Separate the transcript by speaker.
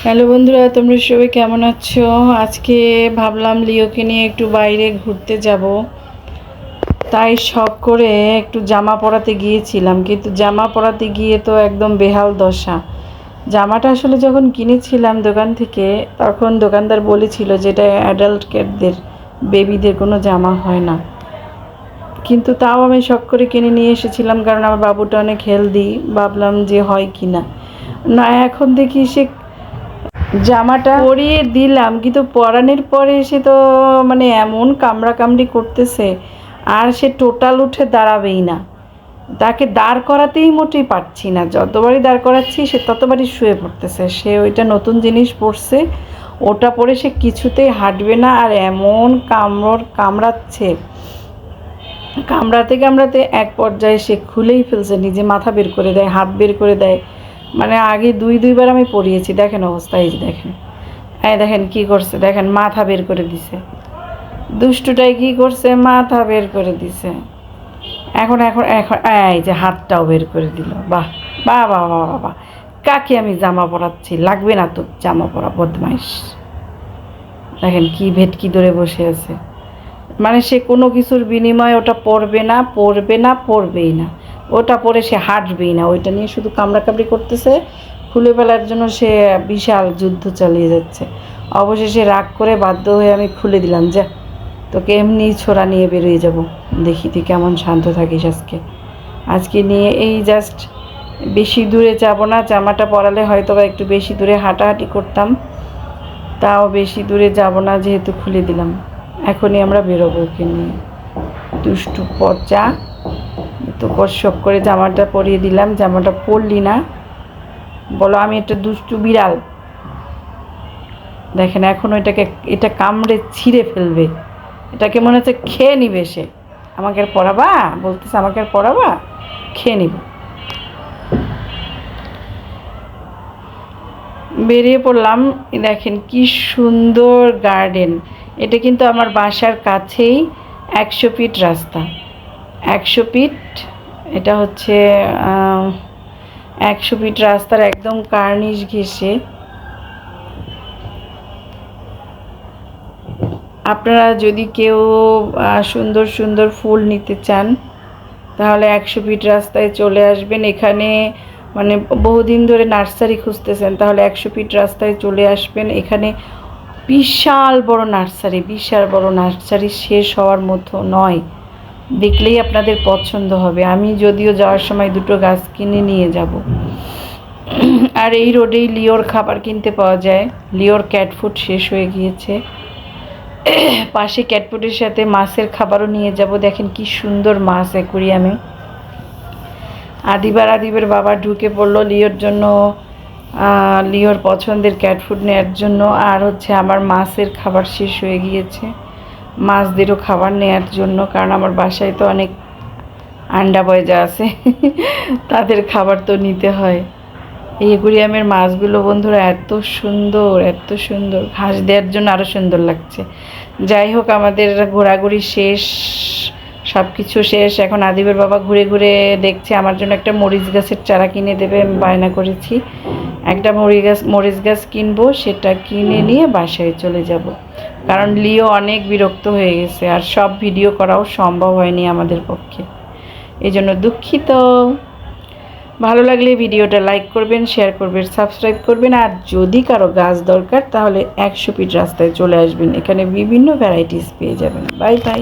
Speaker 1: Hello বন্ধুরা, তোমরা সবাই কেমন আছো? আজকে ভাবলাম লিওকে নিয়ে একটু বাইরে ঘুরতে যাব, তাই শখ করে একটু জামা পরাতে গিয়েছিলাম, কিন্তু জামা পরাতে গিয়ে তো একদম বেহাল দশা। জামাটা আসলে যখন কিনেছিলাম দোকান থেকে, তখন দোকানদার বলেছিল যে এটা অ্যাডাল্ট ক্যাটদের, বেবিদের কোনো জামা হয় না। কিন্তু তাও আমি শখ করে কিনে নিয়ে এসেছিলাম, কারণ আমার বাবুটা অনেক হেলদি, ভাবলাম যে হয় কি না। না, এখন দেখি সে জামাটা পরিয়ে দিলাম, কিন্তু পরানোর পরে সে তো মানে এমন কামড়াকামড়ি করতেছে, আর সে টোটাল উঠে দাঁড়াবেই না। তাকে দাঁড় করাতেই মোটেই পারছি না, যতবারই দাঁড় করাচ্ছি সে ততবারই শুয়ে পড়তেছে। সে ওইটা নতুন জিনিস পড়ছে, ওটা পরে সে কিছুতেই হাঁটবে না, আর এমন কামড়াচ্ছে, কামড়াতে কামড়াতে এক পর্যায়ে সে খুলেই ফেলছে, নিজে মাথা বের করে দেয়, হাত বের করে দেয়। মানে আগে দুইবার আমি পড়িয়েছি, দেখেন অবস্থা, এই যে দেখেন, এই দেখেন কী করছে, দেখেন মাথা বের করে দিছে। দুষ্টুটাই কী করছে, মাথা বের করে দিছে। এখন এখন এখন এই যে হাতটাও বের করে দিল। বাহ বাহ বাহ বাহ বাহ বাহ, কাকে আমি জামা পরাচ্ছি, লাগবে না তো জামা পরা, বদমাইশ। দেখেন কি ভেটকি ধরে বসে আছে, মানে সে কোনো কিছুর বিনিময়ে ওটা পড়বে না, পড়বে না, পড়বেই না। ওটা পরে সে হাঁটবেই না, ওইটা নিয়ে শুধু কামড়াকামড়ি করতেছে। খুলে ফেলার জন্য সে বিশাল যুদ্ধ চালিয়ে যাচ্ছে। অবশেষে রাগ করে বাধ্য হয়ে আমি খুলে দিলাম, যা তোকে এমনি ছোড়া নিয়ে বেরিয়ে যাব, দেখি তুই কেমন শান্ত থাকিস আজকে। আজকে নিয়ে এই জাস্ট, বেশি দূরে যাব না, জামাটা পরালে হয়তো বা একটু বেশি দূরে হাঁটাহাঁটি করতাম, তাও বেশি দূরে যাব না, যেহেতু খুলে দিলাম। এখনই আমরা বেরোবো ওকে নিয়ে। দুষ্টু পচা, তো কষ্ট করে জামাটা পরিয়ে দিলাম, জামাটা পরলি না, বলো আমি একটা দুষ্টু বিড়াল। দেখেন এখন এটা কামড়ে ছিঁড়ে ফেলবে, এটাকে মনে হচ্ছে খেয়ে নিবে সে। আমাকে আর পড়াবা, বলতেছে আমাকে আর পড়াবা, খেয়ে নিব। বেরিয়ে পড়লাম। দেখেন কি সুন্দর গার্ডেন, এটা কিন্তু আমার বাসার কাছেই, 100 ফিট রাস্তা, 100 ফিট। এটা হচ্ছে 100 ফিট রাস্তার একদম কার্নিশ ঘেঁষে। আপনারা যদি কেউ সুন্দর সুন্দর ফুল নিতে চান, তাহলে 100 ফিট রাস্তায় চলে আসবেন। এখানে মানে বহুদিন ধরে নার্সারি খুঁজতেছেন, তাহলে 100 ফিট রাস্তায় চলে আসবেন। এখানে বিশাল বড় নার্সারি, বিশাল বড় নার্সারি, শেষ হওয়ার মতো নয়, দেখলেই আপনাদের পছন্দ হবে। আমি যদিও যাওয়ার সময় দুটো গাছ কিনে নিয়ে যাব। আর এই রোডেই লিওর খাবার কিনতে পাওয়া যায়, লিওর ক্যাট ফুড শেষ হয়ে গিয়েছে, পাশে ক্যাট ফুডের সাথে মাছের খাবারও নিয়ে যাব। দেখেন কি সুন্দর মাছ অ্যাকুরিয়ামে। আদিবের বাবা ঢুকে পড়লো লিওর জন্য, লিওর পছন্দের ক্যাট ফুড নেওয়ার জন্য। আর হচ্ছে আমার মাছের খাবার শেষ হয়ে গিয়েছে, মাছদেরও খাবার নেওয়ার জন্য, কারণ আমার বাসায় তো অনেক আন্ডা বয়জা আছে, তাদের খাবার তো নিতে হয়। এই অ্যাকুরিয়ামের মাছগুলো বন্ধুরা এত সুন্দর, এত সুন্দর, ঘাস দেওয়ার জন্য আরও সুন্দর লাগছে। যাই হোক, আমাদের ঘোরাঘুরি শেষ, সব কিছু শেষ। এখন আদিবের বাবা ঘুরে ঘুরে দেখছে আমার জন্য একটা মরিচ গাছের চারা কিনে দেবে, আমি বায়না করেছি। একটা মরিচ গাছ কিনবো, সেটা কিনে নিয়ে বাসায় চলে যাব, কারণ লিও অনেক বিরক্ত হয়ে গেছে, আর সব ভিডিও করাও সম্ভব হয়নি আমাদের পক্ষে, এই জন্য দুঃখিত। ভালো লাগলে ভিডিওটা লাইক করবেন, শেয়ার করবেন, সাবস্ক্রাইব করবেন। আর যদি কারো গাছ দরকার, তাহলে 100 ফিট রাস্তায় চলে আসবেন, এখানে বিভিন্ন ভ্যারাইটিস পেয়ে যাবেন। Bye bye.